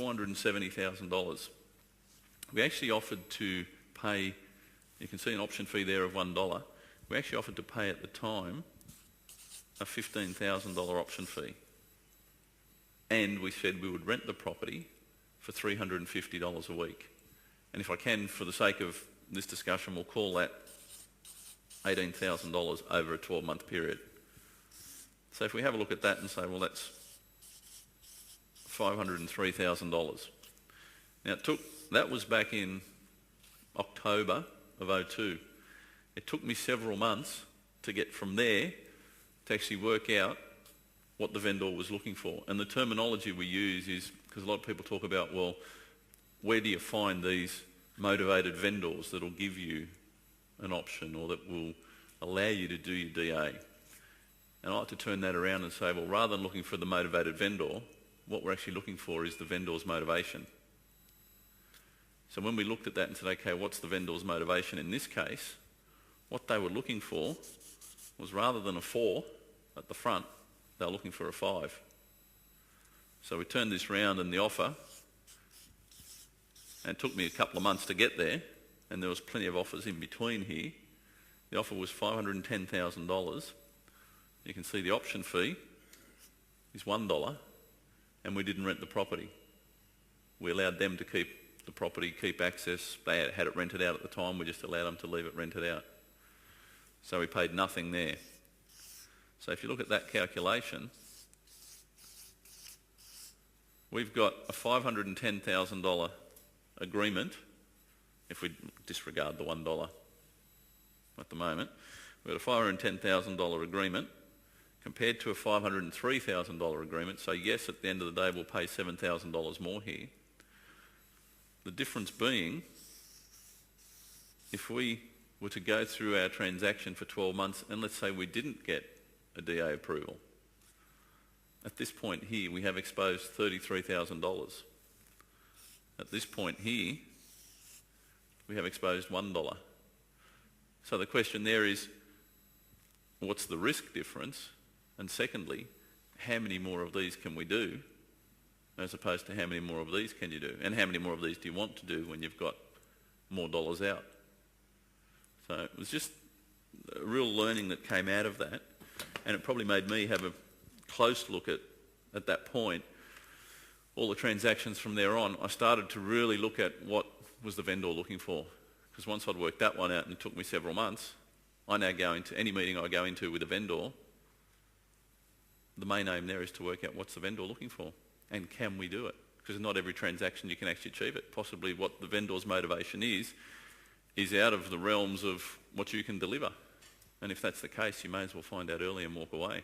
$470,000. We actually offered to pay, you can see an option fee there of $1. We actually offered to pay at the time a $15,000 option fee. And we said we would rent the property for $350 a week. And if I can, for the sake of this discussion, we'll call that $18,000 over a 12-month period. So if we have a look at that and say, well, that's $503,000. Now that was back in October of 2002. It took me several months to get from there to actually work out what the vendor was looking for. And the terminology we use is, because a lot of people talk about, well, where do you find these motivated vendors that will give you an option or that will allow you to do your DA? And I like to turn that around and say, well, rather than looking for the motivated vendor, what we're actually looking for is the vendor's motivation. So when we looked at that and said, okay, what's the vendor's motivation in this case? What they were looking for was, rather than a 4 at the front, they were looking for a 5. So we turned this round in the offer, and it took me a couple of months to get there, and there was plenty of offers in between here. The offer was $510,000. You can see the option fee is $1, and we didn't rent the property. We allowed them to keep the property, keep access. They had it rented out at the time. We just allowed them to leave it rented out. So we paid nothing there. So if you look at that calculation, we've got a $510,000 agreement, if we disregard the $1 at the moment. We've got a $510,000 agreement compared to a $503,000 agreement. So yes, at the end of the day, we'll pay $7,000 more here. The difference being, if we were to go through our transaction for 12 months, and let's say we didn't get a DA approval, at this point here, we have exposed $33,000. At this point here, we have exposed $1. So the question there is, what's the risk difference? And secondly, how many more of these can we do, as opposed to how many more of these can you do? And how many more of these do you want to do when you've got more dollars out? So it was just a real learning that came out of that, and it probably made me have a close look at that point, all the transactions from there on. I started to really look at what was the vendor looking for, because once I'd worked that one out, and it took me several months, I now go into any meeting I go into with a vendor, the main aim there is to work out what's the vendor looking for, and can we do it? Because not every transaction you can actually achieve it. Possibly what the vendor's motivation is out of the realms of what you can deliver. And if that's the case, you may as well find out early and walk away.